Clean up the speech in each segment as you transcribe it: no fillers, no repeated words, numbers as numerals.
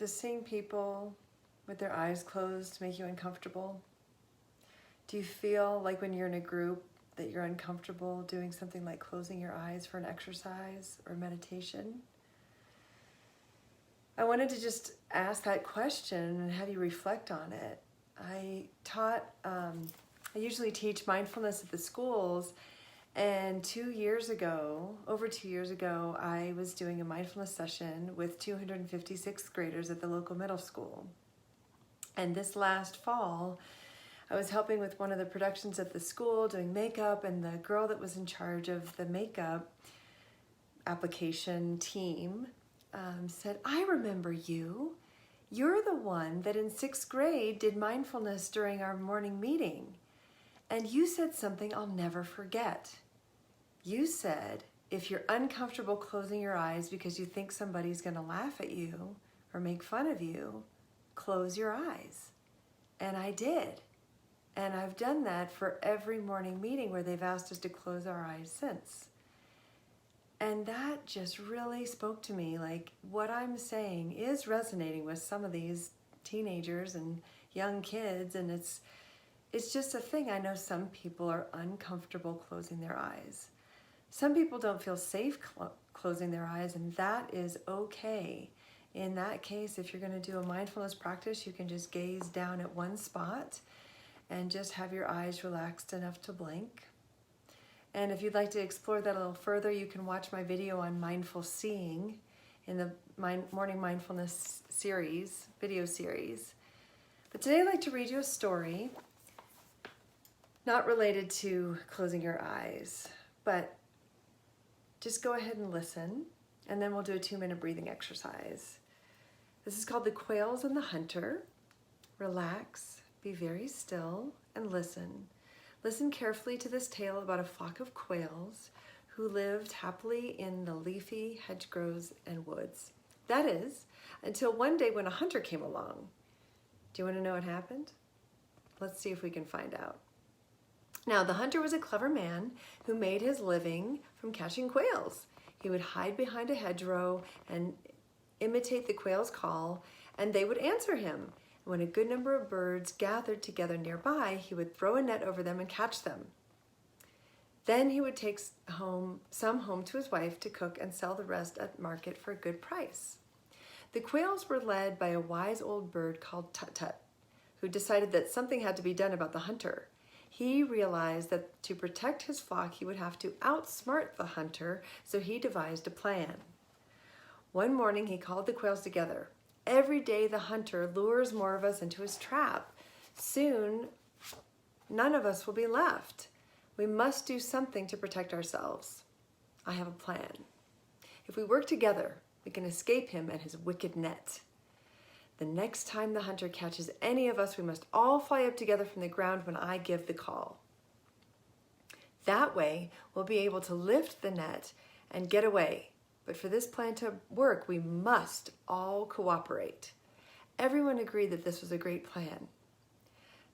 Does seeing people with their eyes closed make you uncomfortable? Do you feel like when you're in a group that you're uncomfortable doing something like closing your eyes for an exercise or meditation? I wanted to just ask that question and have you reflect on it. I usually teach mindfulness at the schools, and over 2 years ago, I was doing a mindfulness session with 256th graders at the local middle school. And this last fall, I was helping with one of the productions at the school doing makeup, and the girl that was in charge of the makeup application team said, "I remember you. You're the one that in 6th grade did mindfulness during our morning meeting. And you said something I'll never forget. You said, if you're uncomfortable closing your eyes because you think somebody's going to laugh at you or make fun of you, close your eyes." And I did. And I've done that for every morning meeting where they've asked us to close our eyes since. And that just really spoke to me, like what I'm saying is resonating with some of these teenagers and young kids, and it's just a thing. I know some people are uncomfortable closing their eyes. Some people don't feel safe closing their eyes, and that is okay. In that case, if you're going to do a mindfulness practice, you can just gaze down at one spot and just have your eyes relaxed enough to blink. And if you'd like to explore that a little further, you can watch my video on mindful seeing in the Morning Mindfulness video series. But today I'd like to read you a story, not related to closing your eyes, but just go ahead and listen, and then we'll do a 2-minute breathing exercise. This is called The Quails and the Hunter. Relax, be very still, and listen. Listen carefully to this tale about a flock of quails who lived happily in the leafy hedgerows and woods. That is, until one day when a hunter came along. Do you want to know what happened? Let's see if we can find out. Now, the hunter was a clever man who made his living from catching quails. He would hide behind a hedgerow and imitate the quail's call, and they would answer him. When a good number of birds gathered together nearby, he would throw a net over them and catch them. Then he would take some home to his wife to cook and sell the rest at market for a good price. The quails were led by a wise old bird called Tut-Tut, who decided that something had to be done about the hunter. He realized that to protect his flock, he would have to outsmart the hunter, so he devised a plan. One morning, he called the quails together. Every day the hunter lures more of us into his trap. Soon, none of us will be left. We must do something to protect ourselves. I have a plan. If we work together, we can escape him and his wicked net. The next time the hunter catches any of us, we must all fly up together from the ground when I give the call. That way, we'll be able to lift the net and get away. But for this plan to work, we must all cooperate. Everyone agreed that this was a great plan.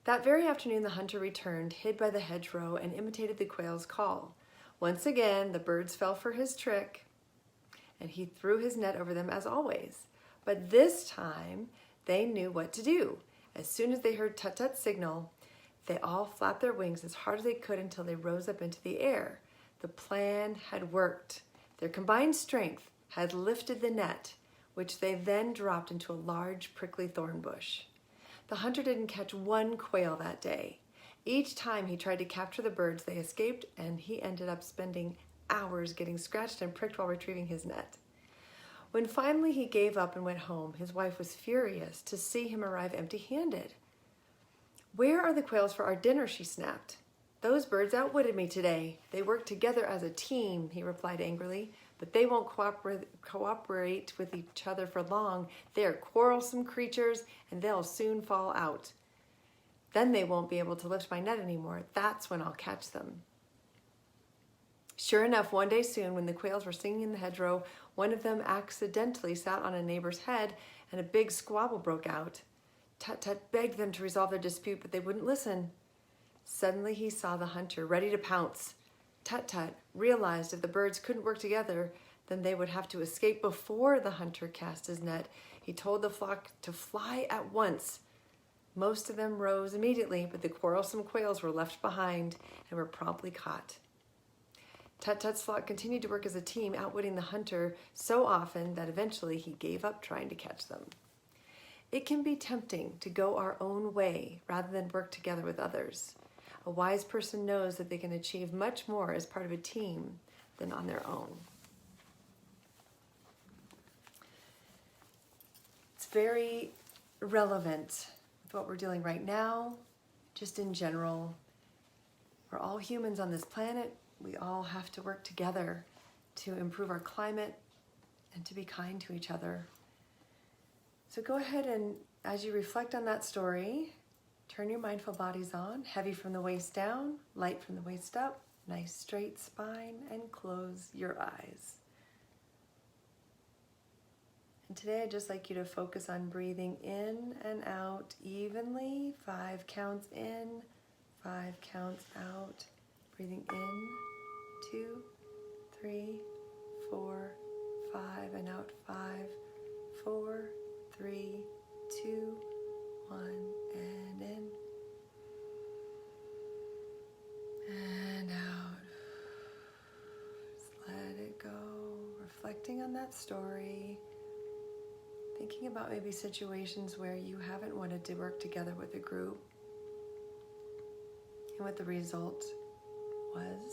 That very afternoon, the hunter returned, hid by the hedgerow, and imitated the quail's call. Once again, the birds fell for his trick, and he threw his net over them as always. But this time, they knew what to do. As soon as they heard Tut-Tut's signal, they all flapped their wings as hard as they could until they rose up into the air. The plan had worked. Their combined strength had lifted the net, which they then dropped into a large prickly thorn bush. The hunter didn't catch one quail that day. Each time he tried to capture the birds, they escaped, and he ended up spending hours getting scratched and pricked while retrieving his net. When finally he gave up and went home, his wife was furious to see him arrive empty-handed. "Where are the quails for our dinner?" she snapped. "Those birds outwitted me today. They work together as a team," he replied angrily, "but they won't cooperate with each other for long. They are quarrelsome creatures, and they'll soon fall out. Then they won't be able to lift my net anymore. That's when I'll catch them." Sure enough, one day soon, when the quails were singing in the hedgerow, one of them accidentally sat on a neighbor's head, and a big squabble broke out. Tut-Tut begged them to resolve their dispute, but they wouldn't listen. Suddenly he saw the hunter, ready to pounce. Tut-Tut realized if the birds couldn't work together, then they would have to escape before the hunter cast his net. He told the flock to fly at once. Most of them rose immediately, but the quarrelsome quails were left behind and were promptly caught. Tut-Tut's flock continued to work as a team, outwitting the hunter so often that eventually he gave up trying to catch them. It can be tempting to go our own way rather than work together with others. A wise person knows that they can achieve much more as part of a team than on their own. It's very relevant with what we're dealing right now, just in general. We're all humans on this planet. We all have to work together to improve our climate and to be kind to each other. So go ahead and, as you reflect on that story, turn your mindful bodies on, heavy from the waist down, light from the waist up, nice straight spine, and close your eyes. And today I'd just like you to focus on breathing in and out evenly. 5 counts in, 5 counts out. Breathing in, 2, 3, 4, 5, and out 5, 4, 3, 2, 1, and in. And out. Just let it go. Reflecting on that story. Thinking about maybe situations where you haven't wanted to work together with a group and what the result was.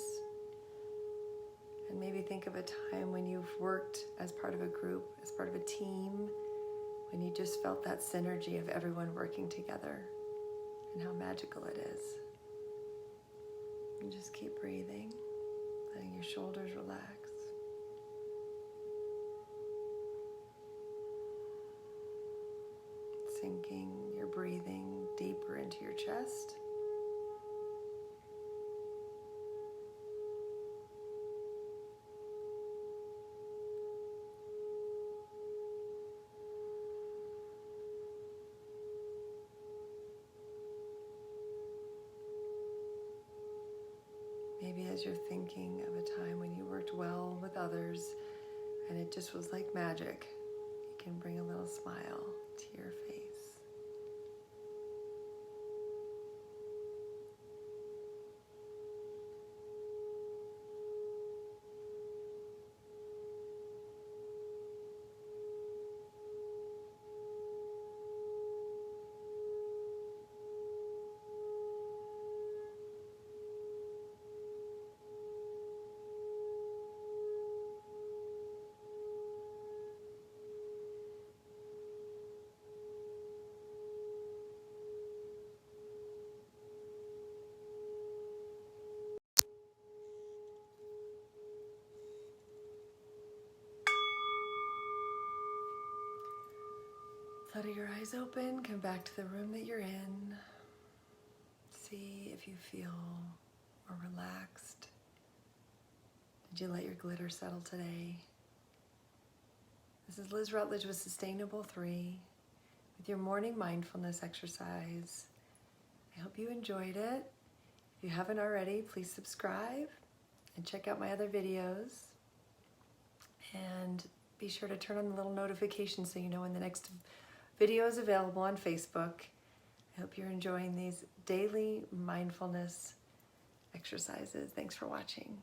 And maybe think of a time when you've worked as part of a group, as part of a team, when you just felt that synergy of everyone working together and how magical it is. And just keep breathing, letting your shoulders relax. Sinking your breathing deeper into your chest. Maybe as you're thinking of a time when you worked well with others and it just was like magic, you can bring a little smile to your face. Flutter your eyes open, come back to the room that you're in. See if you feel more relaxed. Did you let your glitter settle today? This is Liz Rutledge with Sustainable3 with your morning mindfulness exercise. I hope you enjoyed it. If you haven't already, please subscribe and check out my other videos. And be sure to turn on the little notifications so you know when the next video is available on Facebook. I hope you're enjoying these daily mindfulness exercises. Thanks for watching.